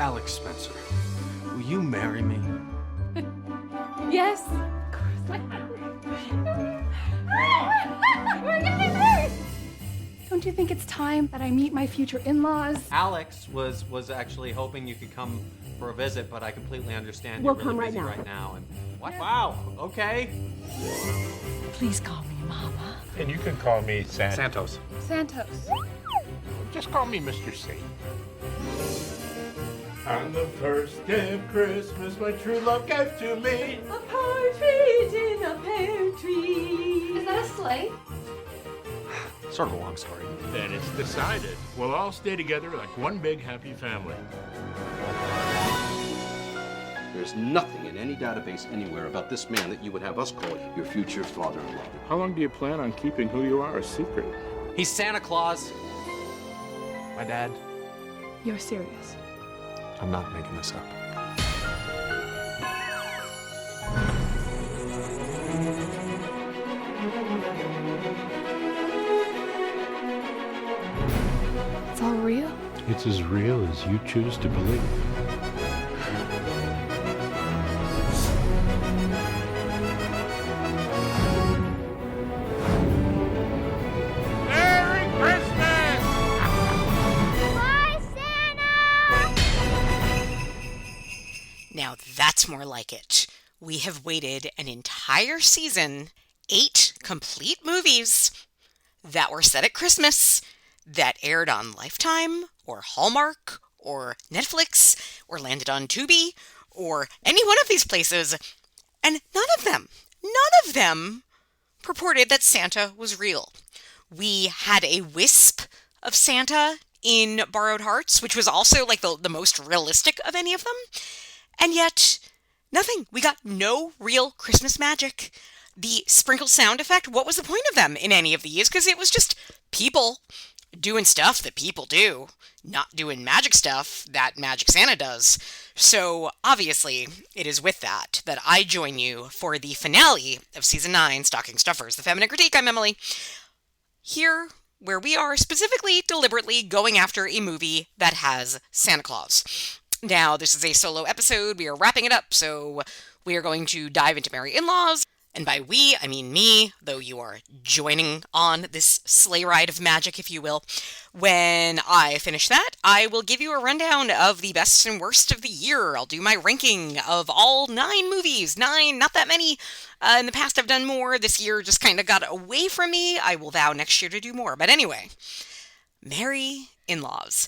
Alex Spencer, will you marry me? Yes. We're getting married! Don't you think it's time that I meet my future in-laws? Alex was actually hoping you could come for a visit, but I completely understand We'll you're really come busy right now. And what? Wow. Okay. Please call me Mama. And you can call me Santos. Santos. Just call me Mr. C. On the first day of Christmas, my true love gave to me A partridge in a pear tree. Is that a sleigh? Sort of a long story. Then it's decided. We'll all stay together like one big happy family. There's nothing in any database anywhere about this man that you would have us call your future father-in-law. How long do you plan on keeping who you are a secret? He's Santa Claus. My dad, You're serious. I'm not making this up. It's all real? It's as real as you choose to believe. Merry Christmas! Bye, Santa! Now that's more like it. We have waited an entire season, 8 complete movies that were set at Christmas, that aired on Lifetime, or Hallmark, or Netflix, or landed on Tubi, or any one of these places, and none of them purported that Santa was real. We had a wisp of Santa in Borrowed Hearts, which was also like the most realistic of any of them, and yet nothing. We got no real Christmas magic. The sprinkle sound effect, what was the point of them in any of these? Because it was just people doing stuff that people do, not doing magic stuff that Magic Santa does. So obviously, it is with that I join you for the finale of Season 9, Stocking Stuffers, The Feminine Critique. I'm Emily. Here, where we are specifically, deliberately going after a movie that has Santa Claus. Now, this is a solo episode. We are wrapping it up, so we are going to dive into merryin-laws. And by we, I mean me, though you are joining on this sleigh ride of magic, if you will. When I finish that, I will give you a rundown of the best and worst of the year. I'll do my ranking of all 9 movies. 9, not that many. In the past, I've done more. This year just kind of got away from me. I will vow next year to do more. But anyway, merryin-laws.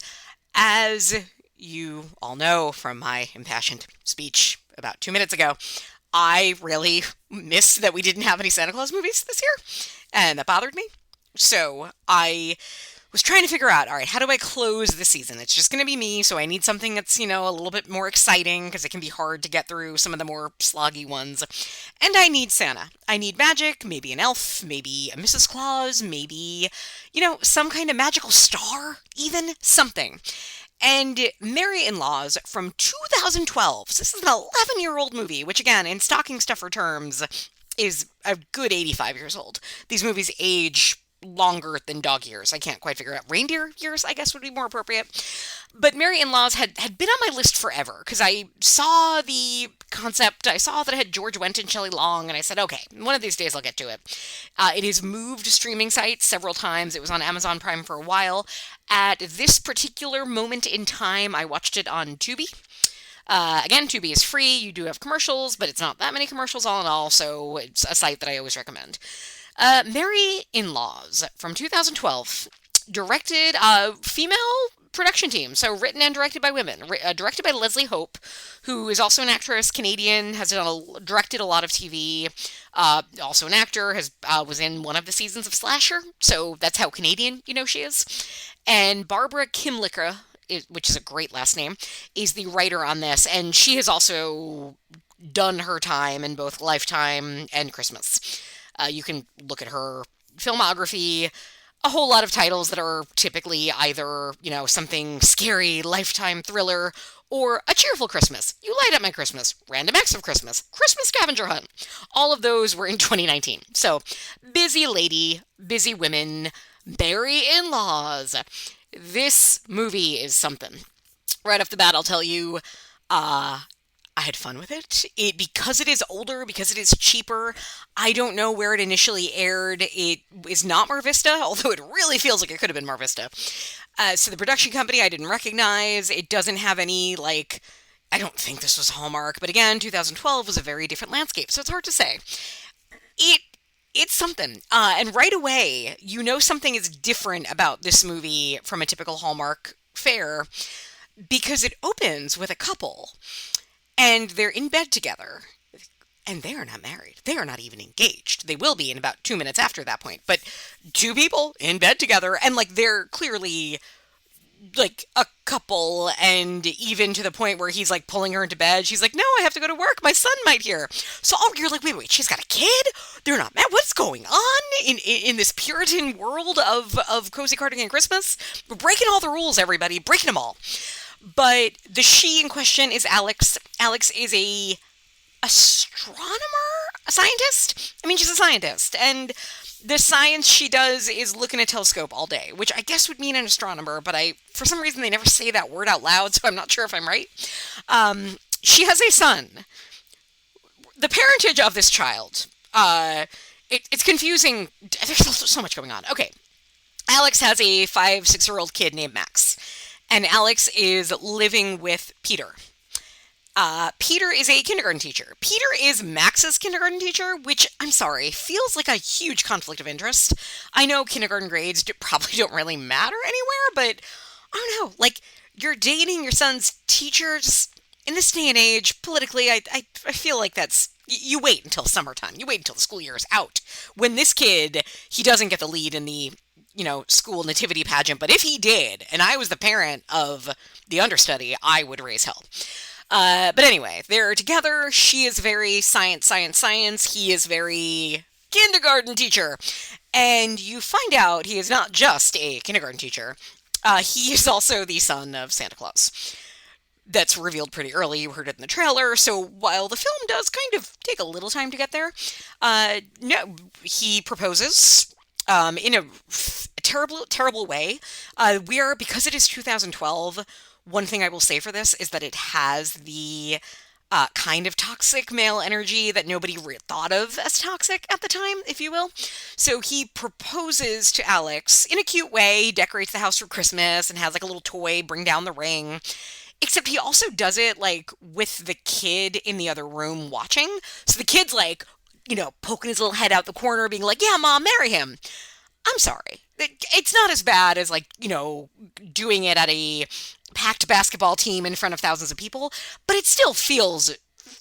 As you all know from my impassioned speech about 2 minutes ago, I really missed that we didn't have any Santa Claus movies this year, and that bothered me. So I was trying to figure out, all right, how do I close the season? It's just going to be me, so I need something that's, a little bit more exciting, because it can be hard to get through some of the more sloggy ones. And I need Santa. I need magic, maybe an elf, maybe a Mrs. Claus, maybe, some kind of magical star, even something. And merryin-laws from 2012. So this is an 11-year-old movie, which again, in stocking stuffer terms, is a good 85 years old. These movies age longer than dog years. I can't quite figure out. Reindeer years, I guess, would be more appropriate. But merryin-laws had been on my list forever, because I saw the concept, I saw that it had George Wendt and Shelley Long, and I said, okay, one of these days I'll get to it. It has moved streaming sites several times. It was on Amazon Prime for a while. At this particular moment in time, I watched it on Tubi. Again, Tubi is free. You do have commercials, but it's not that many commercials all in all, so it's a site that I always recommend. Merryin-laws from 2012, directed female production team, so written and directed by women. Directed by Leslie Hope, who is also an actress, Canadian, has directed a lot of TV, also an actor, was in one of the seasons of Slasher, so that's how Canadian she is. And Barbara Kimlicka, which is a great last name, is the writer on this, and she has also done her time in both Lifetime and Christmas. You can look at her filmography, a whole lot of titles that are typically either, something scary, Lifetime thriller, or A Cheerful Christmas, You Light Up My Christmas, Random Acts of Christmas, Christmas Scavenger Hunt. All of those were in 2019. So, busy lady, busy women, merryin-laws. This movie is something. Right off the bat, I'll tell you, I had fun with it. Because it is older, because it is cheaper. I don't know where it initially aired. It is not Mar Vista, although it really feels like it could have been Mar Vista. So the production company I didn't recognize. It doesn't have any, like, I don't think this was Hallmark, but again, 2012 was a very different landscape, so it's hard to say. It's something. And right away, you know something is different about this movie from a typical Hallmark fare because it opens with a couple and they're in bed together. And they are not married. They are not even engaged. They will be in about 2 minutes after that point. But two people in bed together, and like they're clearly like a couple, and even to the point where he's like pulling her into bed. She's like, "No, I have to go to work. My son might hear." So you're like, wait, she's got a kid? They're not mad. What's going on in this Puritan world of Cozy Cardigan Christmas? We're breaking all the rules, everybody, breaking them all. But the she in question is Alex. Alex is a astronomer, a scientist. I mean, she's a scientist, and the science she does is look in a telescope all day, which I guess would mean an astronomer, but for some reason, they never say that word out loud, so I'm not sure if I'm right. She has a son. The parentage of this child, it's confusing. There's so much going on. Okay, Alex has a 5-6-year-old kid named Max, and Alex is living with Peter. Peter is a kindergarten teacher. Peter is Max's kindergarten teacher, which, I'm sorry, feels like a huge conflict of interest. I know kindergarten grades probably don't really matter anywhere, but I don't know, like, you're dating your son's teacher. Just in this day and age, politically, I feel like that's, you wait until summertime. You wait until the school year is out. When this kid, he doesn't get the lead in the, school nativity pageant, but if he did, and I was the parent of the understudy, I would raise hell. But anyway, they're together. She is very science. He is very kindergarten teacher. And you find out he is not just a kindergarten teacher. He is also the son of Santa Claus. That's revealed pretty early. You heard it in the trailer. So while the film does kind of take a little time to get there, no, he proposes in a terrible way. Because it is 2012, one thing I will say for this is that it has the kind of toxic male energy that nobody thought of as toxic at the time, if you will. So he proposes to Alex in a cute way. He decorates the house for Christmas and has like a little toy bring down the ring. Except he also does it like with the kid in the other room watching. So the kid's like, poking his little head out the corner being like, "Yeah, Mom, marry him." I'm sorry. It's not as bad as doing it at a packed basketball team in front of thousands of people, but it still feels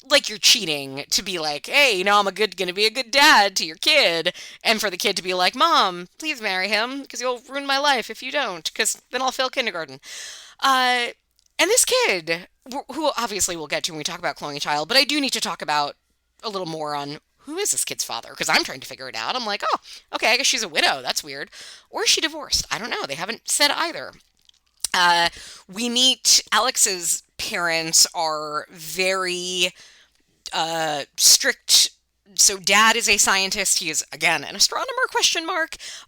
like you're cheating to be like, "Hey, I'm gonna be a good dad to your kid," and for the kid to be like, "Mom, please marry him because you'll ruin my life if you don't, because then I'll fail kindergarten." And this kid, who obviously we'll get to when we talk about cloning a child, but I do need to talk about a little more on who is this kid's father, because I'm trying to figure it out. I'm like, oh, okay, I guess she's a widow. That's weird. Or is she divorced? I don't know. They haven't said either. We meet Alex's parents are very strict. So dad is a scientist. He is, again, an astronomer, ?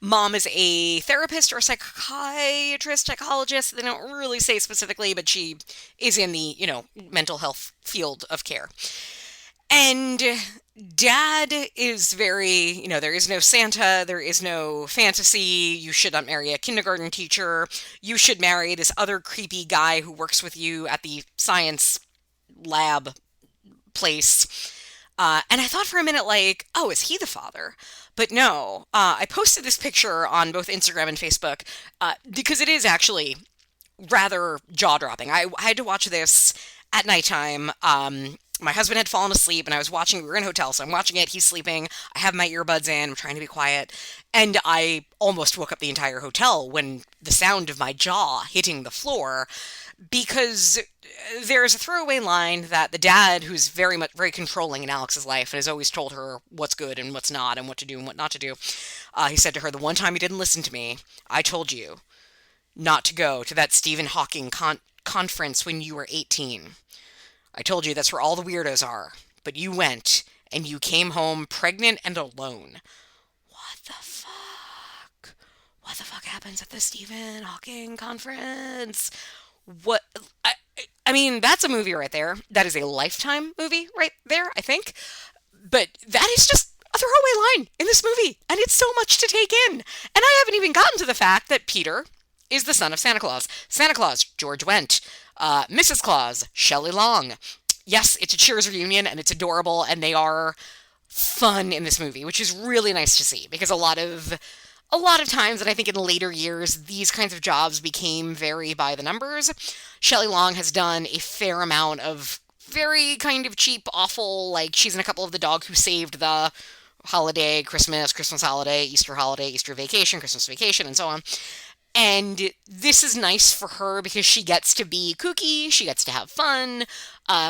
Mom is a therapist or a psychiatrist, psychologist. They don't really say specifically, but she is in the, mental health field of care. And dad is very, there is no Santa, there is no fantasy, you should not marry a kindergarten teacher, you should marry this other creepy guy who works with you at the science lab place. And I thought for a minute, like, oh, is he the father? But no, I posted this picture on both Instagram and Facebook because it is actually rather jaw-dropping. I had to watch this at nighttime. My husband had fallen asleep and I was watching, we were in a hotel, so I'm watching it, he's sleeping, I have my earbuds in, I'm trying to be quiet, and I almost woke up the entire hotel when the sound of my jaw hitting the floor, because there's a throwaway line that the dad, who's very controlling in Alex's life and has always told her what's good and what's not and what to do and what not to do, he said to her, "The one time you didn't listen to me, I told you not to go to that Stephen Hawking conference when you were 18. I told you that's where all the weirdos are, but you went, and you came home pregnant and alone." What the fuck? What the fuck happens at the Stephen Hawking conference? What? I mean, that's a movie right there. That is a Lifetime movie right there, I think. But that is just a throwaway line in this movie, and it's so much to take in. And I haven't even gotten to the fact that Peter is the son of Santa Claus. Santa Claus, George Wendt. Mrs. Claus, Shelley Long. Yes, it's a Cheers reunion, and it's adorable, and they are fun in this movie, which is really nice to see, because a lot of times, and I think in later years, these kinds of jobs became very by the numbers. Shelley Long has done a fair amount of very kind of cheap, awful, like she's in a couple of The Dog Who Saved the Holiday, Christmas holiday, Easter vacation, Christmas vacation, and so on. And this is nice for her because she gets to be kooky, she gets to have fun,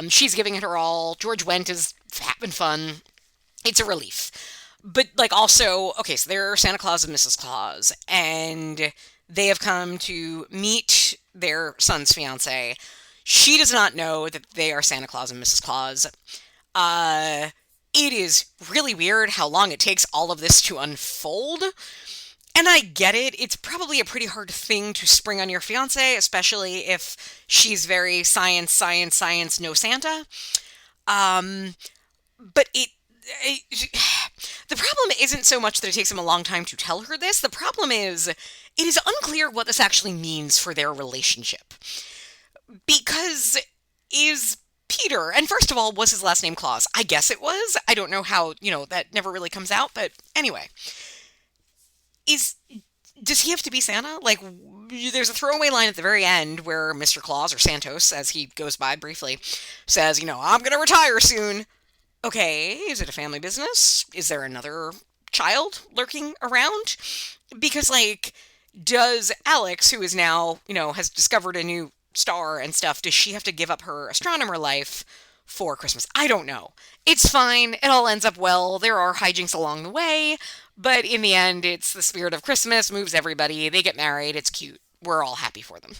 she's giving it her all, George Wendt is having fun. It's a relief. But, like, also, okay, so they're Santa Claus and Mrs. Claus, and they have come to meet their son's fiancé. She does not know that they are Santa Claus and Mrs. Claus. It is really weird how long it takes all of this to unfold. And I get it. It's probably a pretty hard thing to spring on your fiancé, especially if she's very science, no Santa. But the problem isn't so much that it takes him a long time to tell her this. The problem is, it is unclear what this actually means for their relationship. Because is Peter, and first of all, was his last name Claus? I guess it was. I don't know how, that never really comes out, but anyway. Does he have to be Santa? Like, there's a throwaway line at the very end where Mr. Claus, or Santos, as he goes by briefly, says, I'm going to retire soon. Okay, is it a family business? Is there another child lurking around? Because, does Alex, who is now, has discovered a new star and stuff, does she have to give up her astronomer life for Christmas? I don't know. It's fine. It all ends up well. There are hijinks along the way, but in the end, it's the spirit of Christmas, moves everybody, they get married, it's cute. We're all happy for them.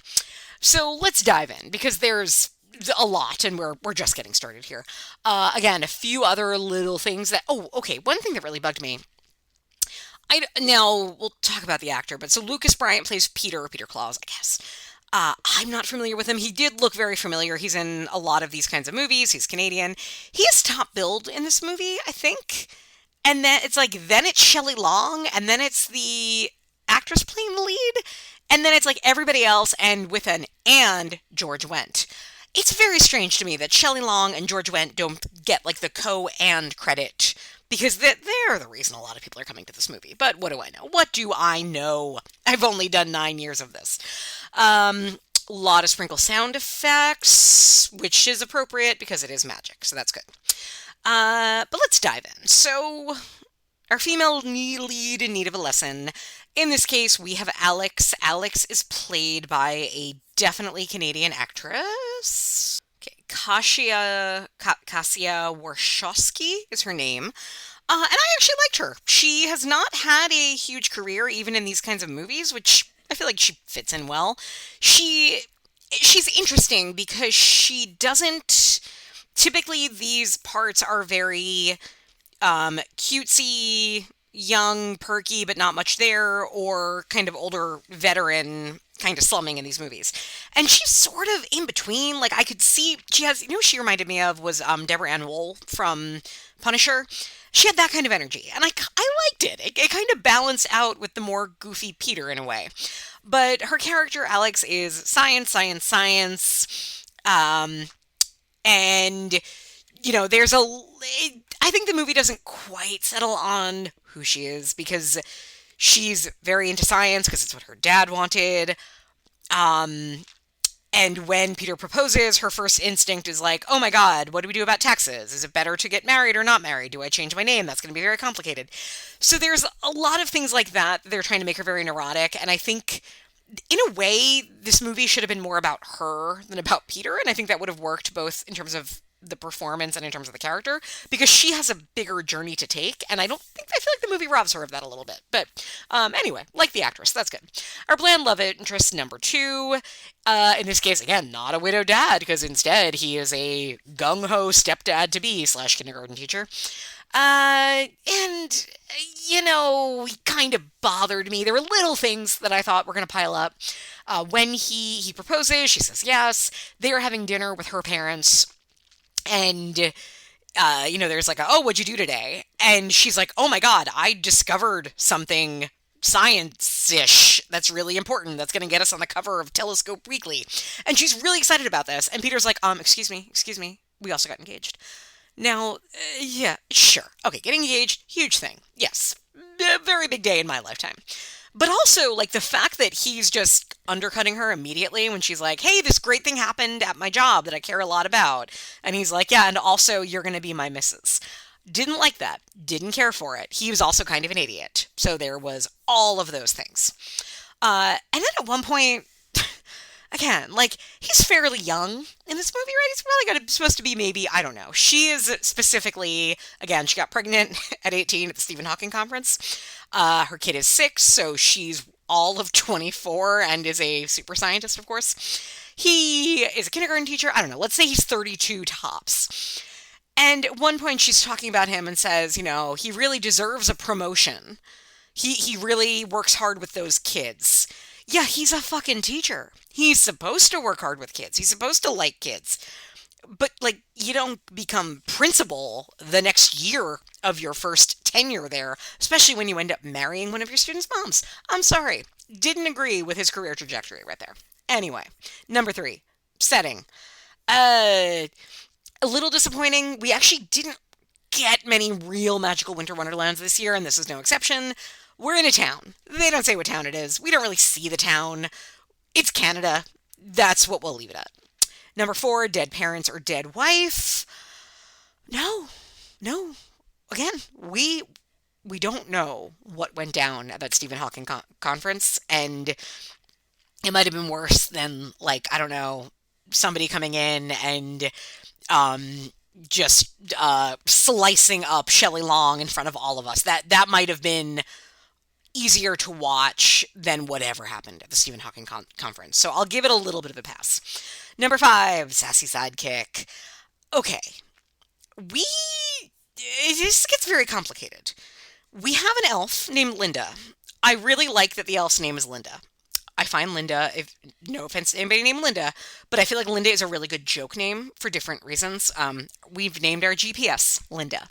So let's dive in, because there's a lot, and we're just getting started here. Again, a few other little things that... Oh, okay, one thing that really bugged me. Now, we'll talk about the actor, but so Lucas Bryant plays Peter Claus, I guess. I'm not familiar with him. He did look very familiar. He's in a lot of these kinds of movies. He's Canadian. He is top billed in this movie, I think. And then it's Shelley Long, and then it's the actress playing the lead, and then it's everybody else, and with an and George Wendt. It's very strange to me that Shelley Long and George Wendt don't get the co-and credit, because they're the reason a lot of people are coming to this movie. But what do I know? What do I know? I've only done 9 years of this. A lot of sprinkle sound effects, which is appropriate because it is magic, so that's good. But let's dive in. So, our female lead in need of a lesson. In this case, we have Alex. Alex is played by a definitely Canadian actress. Okay, Kasia Warshawski is her name. And I actually liked her. She has not had a huge career, even in these kinds of movies, which I feel like she fits in well. She's interesting because she doesn't... Typically, these parts are very cutesy, young, perky, but not much there, or kind of older veteran kind of slumming in these movies. And she's sort of in between. I could see she has, who she reminded me of was Deborah Ann Woll from Punisher. She had that kind of energy, and I liked it. It kind of balanced out with the more goofy Peter in a way. But her character, Alex, is science. And, I think the movie doesn't quite settle on who she is, because she's very into science, because it's what her dad wanted. And when Peter proposes, her first instinct is oh my God, what do we do about taxes? Is it better to get married or not married? Do I change my name? That's going to be very complicated. So there's a lot of things like that. They're trying to make her very neurotic. And I think, in a way, this movie should have been more about her than about Peter. And I think that would have worked both in terms of the performance and in terms of the character, because she has a bigger journey to take, and I feel like the movie robs her of that a little bit. But anyway, like the actress, that's good. Our bland love interest number 2, in this case, again, not a widowed dad, because instead he is a gung-ho stepdad-to-be / kindergarten teacher. And, he kind of bothered me. There were little things that I thought were going to pile up. When he proposes, she says yes. They are having dinner with her parents. And, there's like, oh, what'd you do today? And she's like, oh my God, I discovered something science-ish that's really important. That's going to get us on the cover of Telescope Weekly. And she's really excited about this. And Peter's like, excuse me. We also got engaged. Now, yeah, sure. Okay, getting engaged, huge thing. Yes, a very big day in my lifetime. But also, like, the fact that he's just undercutting her immediately when she's like, hey, this great thing happened at my job that I care a lot about. And he's like, yeah, and also you're going to be my missus. Didn't like that. Didn't care for it. He was also kind of an idiot. So there was all of those things. And then at one point, again, like, he's fairly young in this movie, right? He's probably supposed to be maybe, I don't know. She is specifically, again, she got pregnant at 18 at the Stephen Hawking conference. Her kid is 6, so she's all of 24 and is a super scientist, of course. He is a kindergarten teacher. I don't know. Let's say he's 32 tops. And at one point she's talking about him and says, he really deserves a promotion. He really works hard with those kids. Yeah, he's a fucking teacher. He's supposed to work hard with kids. He's supposed to like kids. But, like, you don't become principal the next year of your first tenure there, especially when you end up marrying one of your students' moms. I'm sorry. Didn't agree with his career trajectory right there. Anyway, number 3, setting. A little disappointing. We actually didn't get many real magical winter wonderlands this year, and this is no exception. We're in a town. They don't say what town it is. We don't really see the town. It's Canada. That's what we'll leave it at. Number 4, dead parents or dead wife. No. Again, we don't know what went down at that Stephen Hawking conference, and it might have been worse than, like, I don't know, somebody coming in and just slicing up Shelley Long in front of all of us. That might have been easier to watch than whatever happened at the Stephen Hawking conference. So I'll give it a little bit of a pass. Number 5, sassy sidekick. Okay. This gets very complicated. We have an elf named Linda. I really like that the elf's name is Linda. I find Linda, no offense to anybody named Linda, but I feel like Linda is a really good joke name for different reasons. We've named our GPS Linda.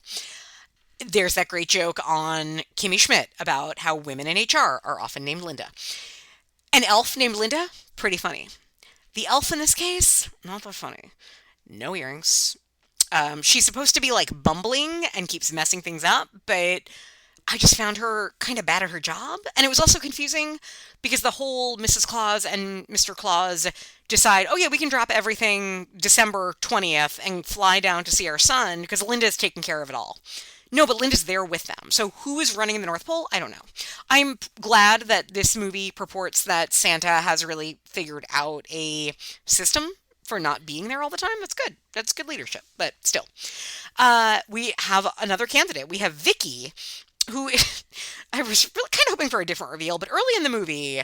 There's that great joke on Kimmy Schmidt about how women in HR are often named Linda. An elf named Linda, pretty funny. The elf in this case, not that funny. No earrings. She's supposed to be, like, bumbling and keeps messing things up, but I just found her kind of bad at her job. And it was also confusing because the whole Mrs. Claus and Mr. Claus decide, oh yeah, we can drop everything December 20th and fly down to see our son because Linda's taking care of it all. No, but Linda's there with them. So who is running the North Pole? I don't know. I'm glad that this movie purports that Santa has really figured out a system for not being there all the time. That's good. That's good leadership. But still. We have another candidate. We have Vicky, who I was really kind of hoping for a different reveal, but early in the movie,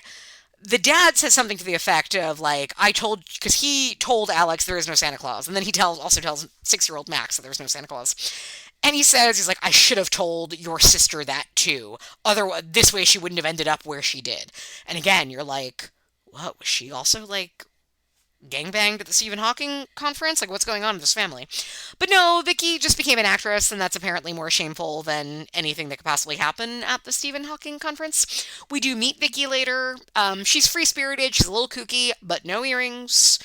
the dad says something to the effect of, like, because he told Alex there is no Santa Claus, and then he also tells 6-year-old Max that there's no Santa Claus. And he says, he's like, I should have told your sister that too. Otherwise, this way she wouldn't have ended up where she did. And again, you're like, what, was she also, like, gangbanged at the Stephen Hawking conference? Like, what's going on in this family? But no, Vicky just became an actress, and that's apparently more shameful than anything that could possibly happen at the Stephen Hawking conference. We do meet Vicky later. She's free-spirited, she's a little kooky, but no earrings.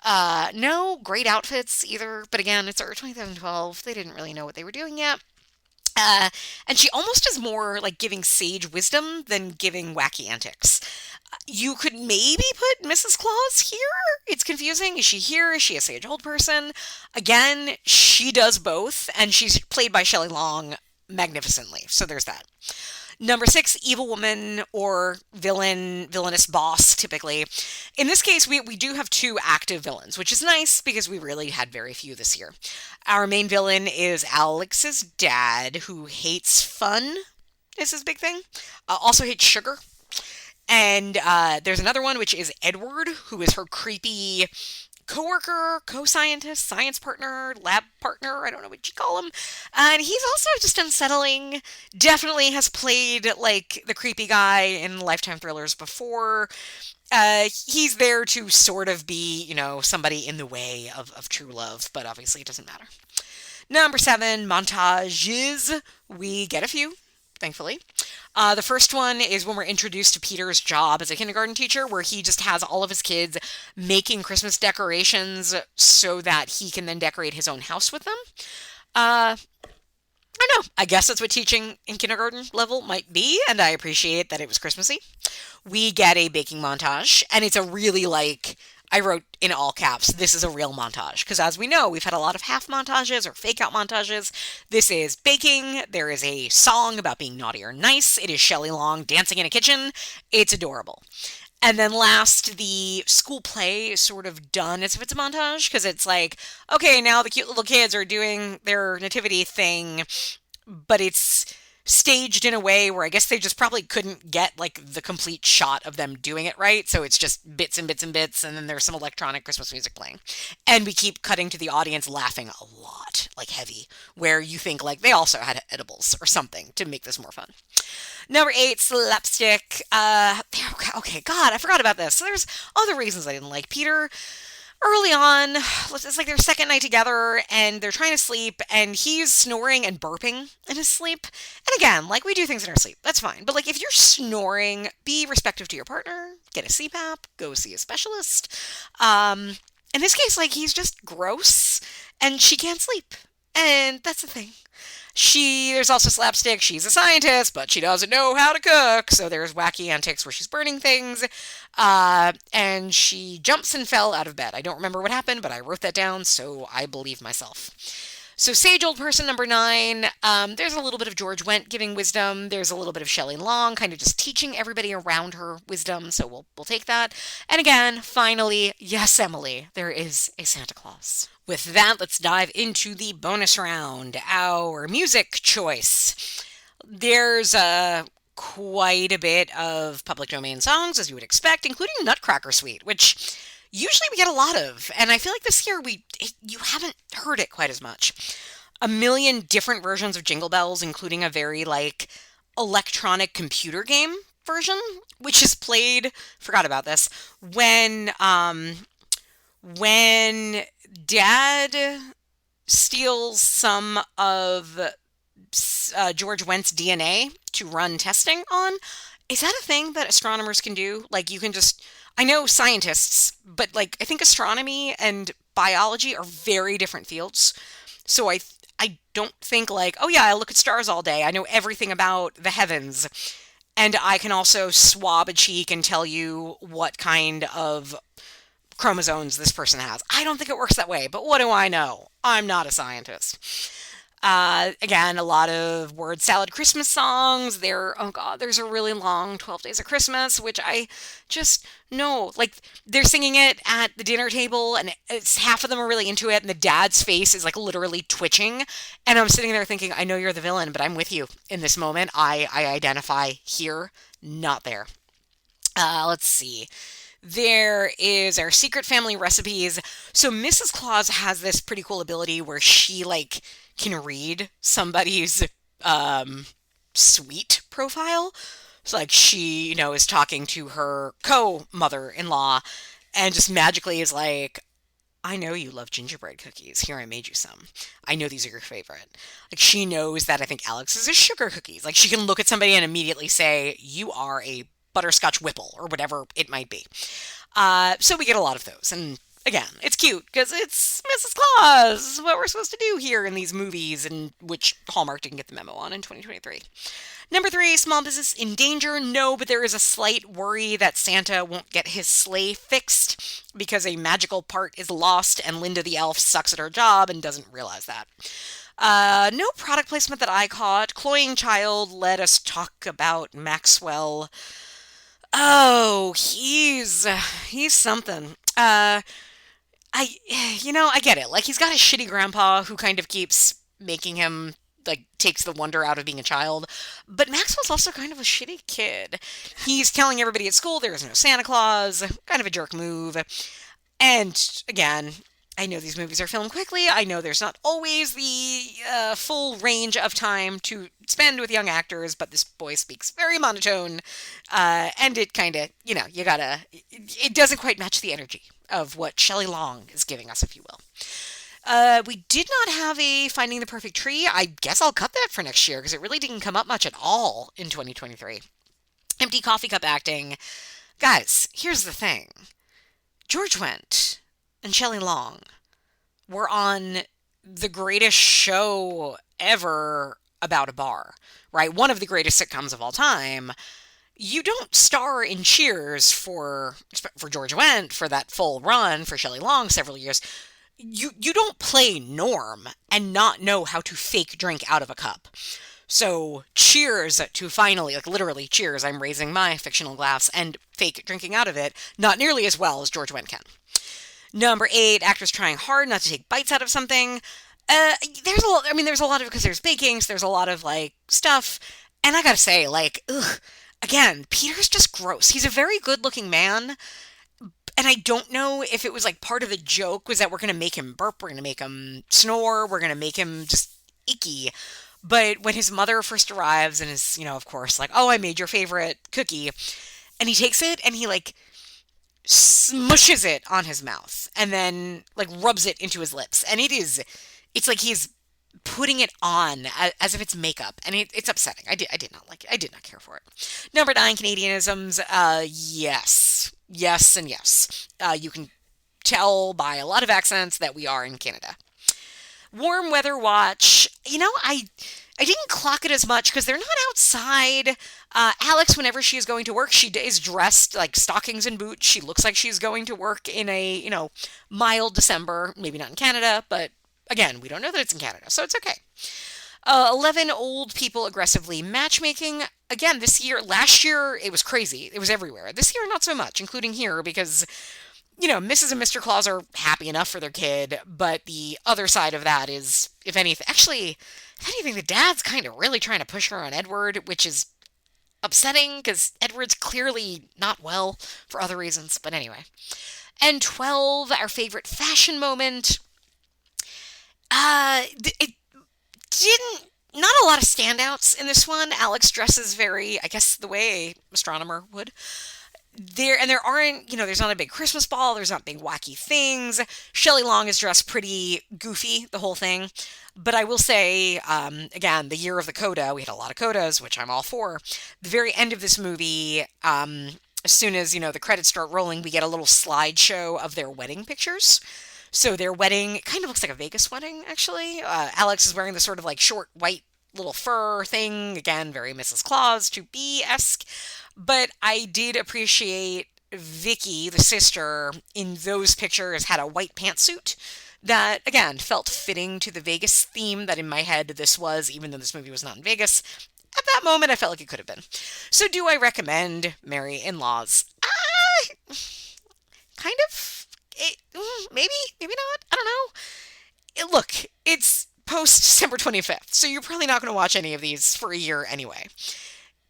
No great outfits either, but again, it's 2012. They didn't really know what they were doing yet. And she almost is more like giving sage wisdom than giving wacky antics. You could maybe put Mrs. Claus here. It's confusing. Is she here? Is she a sage old person? Again, she does both, and she's played by Shelley Long magnificently. So there's that. Number 6, evil woman or villainous boss, typically. In this case, we do have 2 active villains, which is nice because we really had very few this year. Our main villain is Alex's dad, who hates fun, is his big thing. Also hates sugar. And there's another one, which is Edward, who is her creepy coworker, co-scientist, science partner, lab partner, I don't know what you call him. And he's also just unsettling. Definitely has played like the creepy guy in Lifetime thrillers before. He's there to sort of be, somebody in the way of true love, but obviously it doesn't matter. Number 7, montages. We get a few, thankfully. The first one is when we're introduced to Peter's job as a kindergarten teacher, where he just has all of his kids making Christmas decorations so that he can then decorate his own house with them. I don't know. I guess that's what teaching in kindergarten level might be, and I appreciate that it was Christmassy. We get a baking montage, and it's a really I wrote in all caps, this is a real montage. Because as we know, we've had a lot of half montages or fake out montages. This is baking. There is a song about being naughty or nice. It is Shelley Long dancing in a kitchen. It's adorable. And then last, the school play is sort of done as if it's a montage. Because it's like, okay, now the cute little kids are doing their nativity thing. But it's staged in a way where I guess they just probably couldn't get the complete shot of them doing it right. So it's just bits and bits and bits, and then there's some electronic Christmas music playing. And we keep cutting to the audience laughing a lot, heavy, where you think they also had edibles or something to make this more fun. Number 8, slapstick. Okay, God, I forgot about this. So there's other reasons I didn't like Peter. Early on, it's their second night together, and they're trying to sleep, and he's snoring and burping in his sleep. And again, we do things in our sleep. That's fine. But, if you're snoring, be respectful to your partner. Get a CPAP. Go see a specialist. In this case, he's just gross, and she can't sleep. And that's the thing. There's also slapstick. She's a scientist, but she doesn't know how to cook. So there's wacky antics where she's burning things. And she jumps and fell out of bed. I don't remember what happened, but I wrote that down, so I believe myself. So sage old person number 9, there's a little bit of George Wendt giving wisdom. There's a little bit of Shelley Long kind of just teaching everybody around her wisdom. So we'll take that. And again, finally, yes, Emily, there is a Santa Claus. With that, let's dive into the bonus round, our music choice. There's quite a bit of public domain songs, as you would expect, including Nutcracker Suite, which usually we get a lot of. And I feel like this year you haven't heard it quite as much. A million different versions of Jingle Bells, including a very electronic computer game version, which is played, forgot about this, when Dad steals some of George Wendt's DNA to run testing on. Is that a thing that astronomers can do? You can just, I know scientists, but I think astronomy and biology are very different fields. So I don't think oh yeah, I look at stars all day. I know everything about the heavens. And I can also swab a cheek and tell you what kind of chromosomes this person has. I don't think it works that way, but what do I know? I'm not a scientist. Again, a lot of word salad Christmas songs. There's a really long 12 Days of Christmas, which I just know. They're singing it at the dinner table, and half of them are really into it, and the dad's face is literally twitching. And I'm sitting there thinking, I know you're the villain, but I'm with you in this moment. I identify here, not there. Let's see. There is our secret family recipes. So Mrs. Claus has this pretty cool ability where she can read somebody's sweet profile. So she, is talking to her co-mother-in-law and just magically is I know you love gingerbread cookies. Here, I made you some. I know these are your favorite. She knows that I think Alex is a sugar cookies. She can look at somebody and immediately say, you are a butterscotch whipple or whatever it might be. So we get a lot of those. And again, it's cute because it's Mrs. Claus, what we're supposed to do here in these movies, and which Hallmark didn't get the memo on in 2023. Number 3, small business in danger. No, but there is a slight worry that Santa won't get his sleigh fixed because a magical part is lost and Linda the elf sucks at her job and doesn't realize that. No product placement that I caught. Cloying Child, let us talk about Maxwell. Oh, he's something. I get it. He's got a shitty grandpa who kind of keeps making him, takes the wonder out of being a child. But Maxwell's also kind of a shitty kid. He's telling everybody at school there is no Santa Claus. Kind of a jerk move. And again, I know these movies are filmed quickly. I know there's not always the full range of time to spend with young actors, but this boy speaks very monotone, and it kind of, it doesn't quite match the energy of what Shelley Long is giving us, if you will. We did not have a Finding the Perfect Tree. I guess I'll cut that for next year because it really didn't come up much at all in 2023. Empty coffee cup acting. Guys, here's the thing. George Wendt and Shelley Long were on the greatest show ever about a bar, right? One of the greatest sitcoms of all time. You don't star in Cheers for George Wendt for that full run, for Shelley Long several years. You don't play Norm and not know how to fake drink out of a cup. So cheers to finally, like literally cheers, I'm raising my fictional glass and fake drinking out of it, not nearly as well as George Wendt can. Number 8, actors trying hard not to take bites out of something. There's a lot of because there's baking, so there's a lot of like stuff. And I gotta say, again, Peter's just gross. He's a very good looking man. And I don't know if it was like part of the joke was that we're going to make him burp, we're going to make him snore, we're going to make him just icky. But when his mother first arrives and is, of course, like, oh, I made your favorite cookie. And he takes it and he like smushes it on his mouth and then like rubs it into his lips. And it's like he's putting it on as if it's makeup. And it's upsetting. I did not like it. I did not care for it. Number 9, Canadianisms. Yes. Yes and yes. You can tell by a lot of accents that we are in Canada. Warm weather watch. I didn't clock it as much because they're not outside. Alex, whenever she is going to work, she is dressed like stockings and boots. She looks like she's going to work in a, mild December. Maybe not in Canada, but again, we don't know that it's in Canada, so it's okay. 11, old people aggressively matchmaking. Again, last year, it was crazy. It was everywhere. This year, not so much, including here, because, Mrs. and Mr. Claus are happy enough for their kid, but the other side of that is, if anything, the dad's kind of really trying to push her on Edward, which is upsetting, because Edward's clearly not well for other reasons, but anyway. And 12, our favorite fashion moment. Not a lot of standouts in this one. Alex dresses very, I guess, the way an astronomer would. There aren't, there's not a big Christmas ball. There's not big wacky things. Shelley Long is dressed pretty goofy, the whole thing. But I will say, again, the year of the coda, we had a lot of codas, which I'm all for. The very end of this movie, as soon as, the credits start rolling, we get a little slideshow of their wedding pictures. So their wedding kind of looks like a Vegas wedding, actually. Alex is wearing this sort of like short white little fur thing. Again, very Mrs. Claus, to be-esque. But I did appreciate Vicky, the sister, in those pictures had a white pantsuit that, again, felt fitting to the Vegas theme that in my head this was, even though this movie was not in Vegas. At that moment, I felt like it could have been. So do I recommend Merry-in-Laws? Kind of. Maybe not. I don't know. Look, it's post December 25th, so you're probably not going to watch any of these for a year anyway.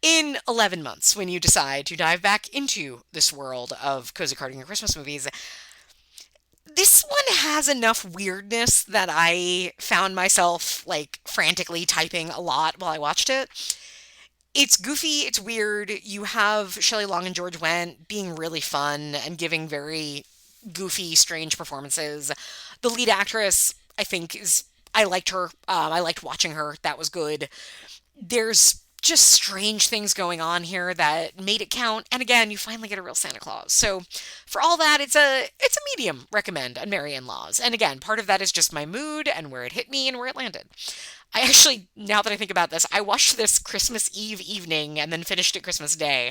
In 11 months, when you decide to dive back into this world of cozy carding and Christmas movies, this one has enough weirdness that I found myself like frantically typing a lot while I watched it. It's goofy, it's weird. You have Shelley Long and George Wendt being really fun and giving very goofy, strange performances. The lead actress, I think, I liked her. I liked watching her. That was good. There's just strange things going on here that made it count. And again, you finally get a real Santa Claus. So for all that, it's a medium recommend on merryin-laws. And again, part of that is just my mood and where it hit me and where it landed. I actually, now that I think about this, I watched this Christmas Eve evening and then finished it Christmas Day.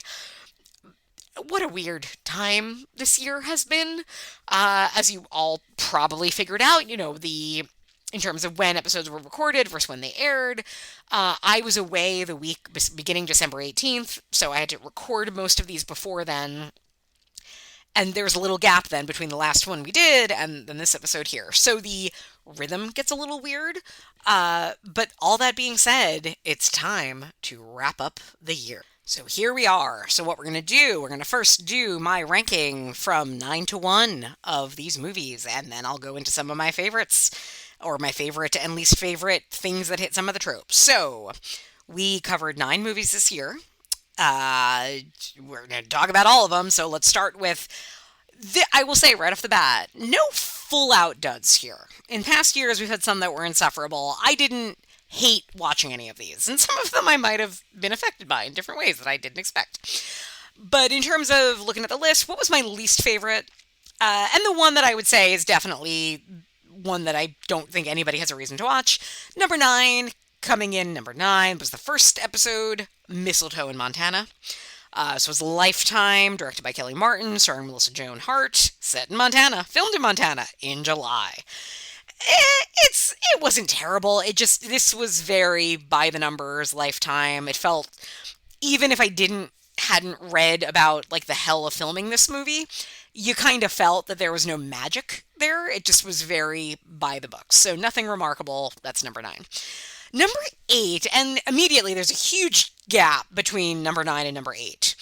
What a weird time this year has been. As you all probably figured out, in terms of when episodes were recorded versus when they aired. I was away the week beginning December 18th, so I had to record most of these before then. And there was a little gap then between the last one we did and then this episode here. So the rhythm gets a little weird. But all that being said, it's time to wrap up the year. So here we are. So what we're going to do, we're going to first do my ranking from 9 to 1 of these movies, and then I'll go into some of my favorites, or my favorite and least favorite things that hit some of the tropes. So we covered 9 movies this year. We're going to talk about all of them, so let's start with, I will say right off the bat, no full-out duds here. In past years, we've had some that were insufferable. I didn't hate watching any of these, and some of them I might have been affected by in different ways that I didn't expect. But in terms of looking at the list, what was my least favorite? And the one that I would say is definitely one that I don't think anybody has a reason to watch. Number 9, coming in number 9, was the first episode, Mistletoe in Montana. This was Lifetime, directed by Kelly Martin, starring Melissa Joan Hart, set in Montana, filmed in Montana in July. It wasn't terrible. This was very by the numbers, Lifetime. It felt, even if I hadn't read about like the hell of filming this movie, you kind of felt that there was no magic there. It just was very by the books. So nothing remarkable. That's number 9. Number 8, and immediately there's a huge gap between number 9 and number 8.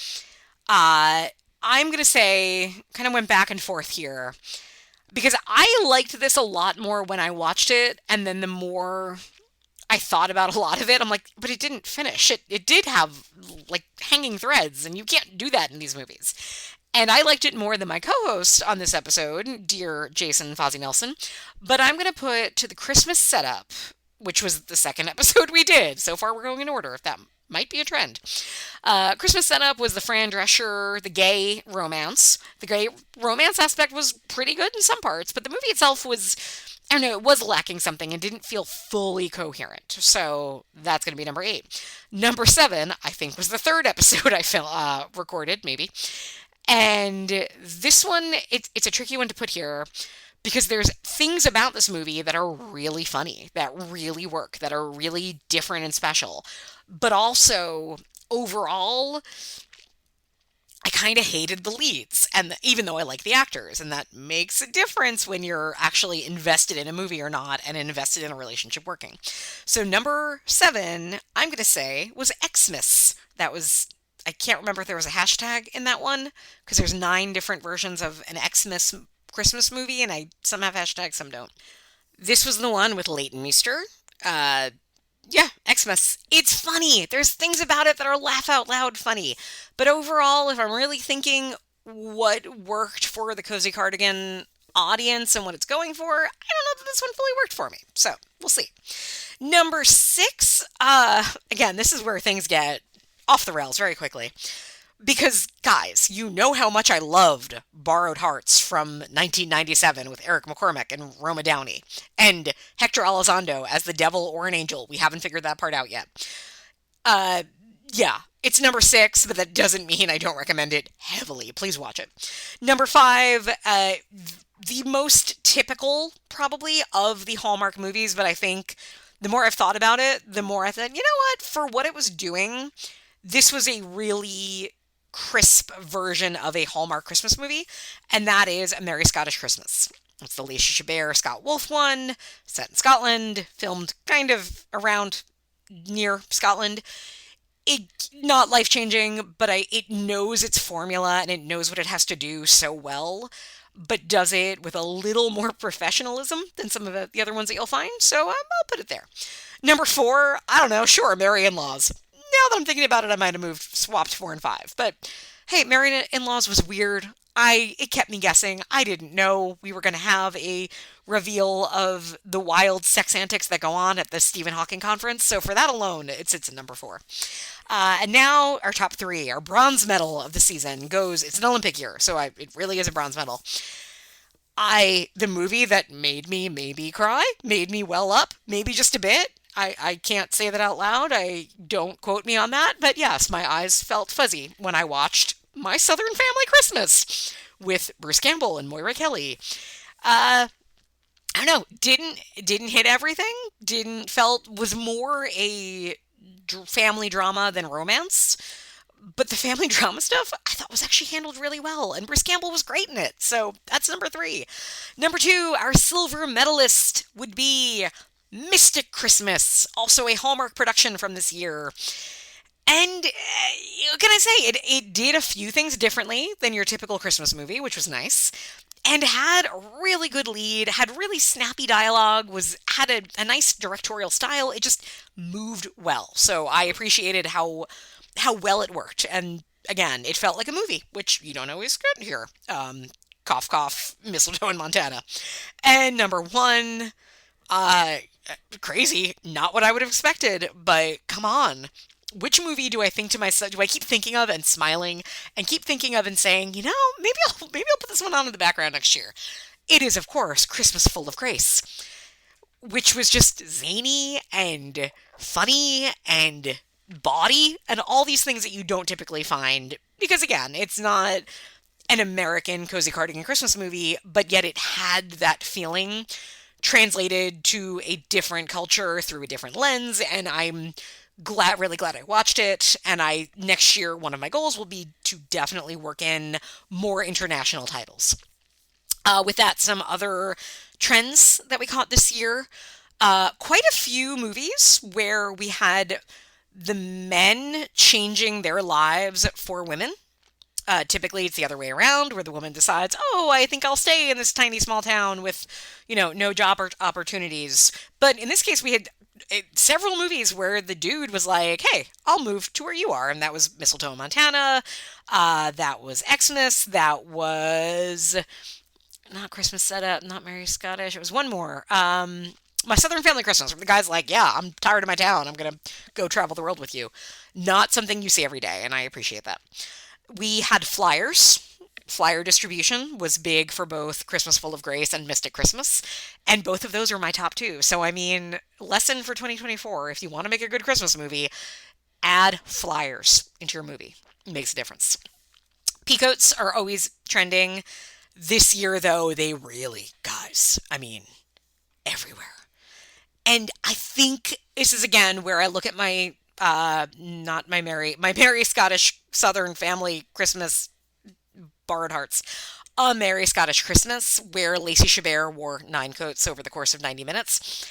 I'm going to say, kind of went back and forth here, because I liked this a lot more when I watched it, and then the more I thought about a lot of it, I'm like, but it didn't finish. It did have, like, hanging threads, and you can't do that in these movies. And I liked it more than my co-host on this episode, dear Jason Fozzie Nelson. But I'm going to put to the Christmas setup, which was the second episode we did. So far, we're going in order, if that might be a trend. Christmas setup was the Fran Drescher, the gay romance. The gay romance aspect was pretty good in some parts, but the movie itself was, I don't know, it was lacking something and didn't feel fully coherent. So that's going to be number 8. Number 7, I think, was the third episode I recorded, maybe. And this one, it's a tricky one to put here, because there's things about this movie that are really funny, that really work, that are really different and special. But also, overall, I kind of hated the leads, and even though I like the actors, and that makes a difference when you're actually invested in a movie or not, and invested in a relationship working. So number 7, I'm going to say, was Xmas. That was, I can't remember if there was a hashtag in that one, because there's 9 different versions of an Xmas Christmas movie, and some have hashtags, some don't. This was the one with Leighton Meester. Yeah, Xmas. It's funny. There's things about it that are laugh out loud funny. But overall, if I'm really thinking what worked for the Cozy Cardigan audience and what it's going for, I don't know that this one fully worked for me. So, we'll see. Number 6, again, this is where things get off the rails very quickly. Because, guys, you know how much I loved Borrowed Hearts from 1997 with Eric McCormack and Roma Downey. And Hector Elizondo as the devil or an angel. We haven't figured that part out yet. Yeah, it's number 6, but that doesn't mean I don't recommend it heavily. Please watch it. Number 5, the most typical, probably, of the Hallmark movies, but I think the more I've thought about it, the more I thought, you know what, for what it was doing, this was a really crisp version of a Hallmark Christmas movie, and that is A Merry Scottish Christmas. It's the Lacey Chabert, Scott Wolf one, set in Scotland, filmed kind of around near Scotland. It not life-changing, but it knows its formula and it knows what it has to do so well, but does it with a little more professionalism than some of the other ones that you'll find, so I'll put it there. Number 4, I don't know, sure, merryin-laws. Now that I'm thinking about it, I might have swapped 4 and 5. But hey, merryin-laws was weird. It kept me guessing. I didn't know we were going to have a reveal of the wild sex antics that go on at the Stephen Hawking conference. So for that alone, it sits at number 4. And now our top 3, our bronze medal of the season goes, it's an Olympic year, so it really is a bronze medal. The movie that made me maybe cry, made me well up, maybe just a bit. I can't say that out loud. Don't quote me on that. But yes, my eyes felt fuzzy when I watched My Southern Family Christmas with Bruce Campbell and Moira Kelly. I don't know. Didn't hit everything. Was more a family drama than romance. But the family drama stuff I thought was actually handled really well. And Bruce Campbell was great in it. So that's number 3. Number 2, our silver medalist would be Mystic Christmas, also a Hallmark production from this year. And what can I say? It did a few things differently than your typical Christmas movie, which was nice. And had a really good lead, had really snappy dialogue, had a nice directorial style. It just moved well. So I appreciated how well it worked. And again, it felt like a movie, which you don't always get here. Cough, cough, mistletoe in Montana. And number one, crazy, not what I would have expected, but come on. Which movie do I think to myself, do I keep thinking of and smiling and keep thinking of and saying, maybe I'll put this one on in the background next year. It is, of course, Christmas Full of Grace, which was just zany and funny and bawdy and all these things that you don't typically find. Because again, it's not an American cozy cardigan Christmas movie, but yet it had that feeling translated to a different culture through a different lens. And I'm really glad I watched it. And next year, one of my goals will be to definitely work in more international titles. With that, some other trends that we caught this year. Quite a few movies where we had the men changing their lives for women. Typically, it's the other way around, where the woman decides, oh, I think I'll stay in this tiny small town with, no job opportunities. But in this case, we had several movies where the dude was like, hey, I'll move to where you are. And that was Mistletoe in Montana. That was Xmas. That was not Christmas Setup, not Merry Scottish. It was one more. My Southern Family Christmas, where the guy's like, yeah, I'm tired of my town. I'm going to go travel the world with you. Not something you see every day, and I appreciate that. We had flyers. Flyer distribution was big for both Christmas Full of Grace and Mystic Christmas, and both of those are my top two. So, lesson for 2024, if you want to make a good Christmas movie, add flyers into your movie. It makes a difference. Peacoats are always trending. This year, though, they really, guys, everywhere. And I think this is, again, where I look at my Merry Scottish Southern Family Christmas Borrowed Hearts. A Merry Scottish Christmas, where Lacey Chabert wore 9 coats over the course of 90 minutes.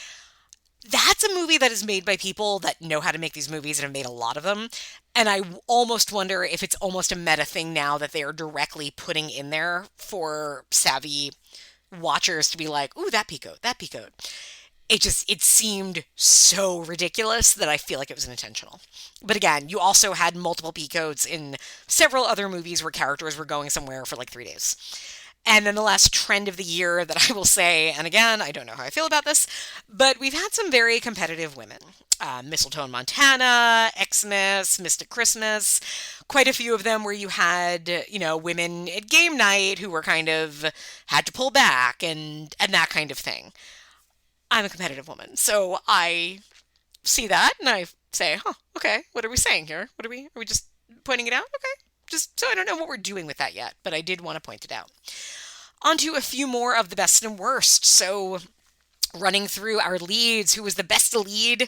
That's a movie that is made by people that know how to make these movies and have made a lot of them. And I almost wonder if it's almost a meta thing now that they are directly putting in there for savvy watchers to be like, ooh, that peacoat. It seemed so ridiculous that I feel like it was intentional. But again, you also had multiple peacoats in several other movies where characters were going somewhere for like 3 days. And then the last trend of the year that I will say, and again, I don't know how I feel about this, but we've had some very competitive women. Mistletoe in Montana, Xmas, Mystic Christmas, quite a few of them where you had, women at game night who were kind of had to pull back and that kind of thing. I'm a competitive woman, so I see that and I say, okay, what are we saying here? Are we just pointing it out? Okay, just so I don't know what we're doing with that yet, but I did want to point it out. On to a few more of the best and worst. So running through our leads, who was the best lead?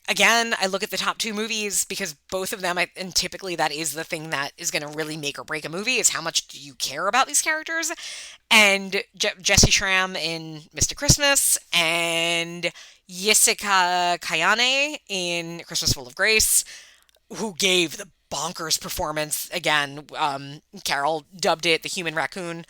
Again, I look at the top 2 movies because both of them, and typically that is the thing that is going to really make or break a movie, is how much do you care about these characters? And Jesse Schramm in Mr. Christmas and Jessica Kayane in Christmas Full of Grace, who gave the bonkers performance. Again, Carol dubbed it the human raccoon.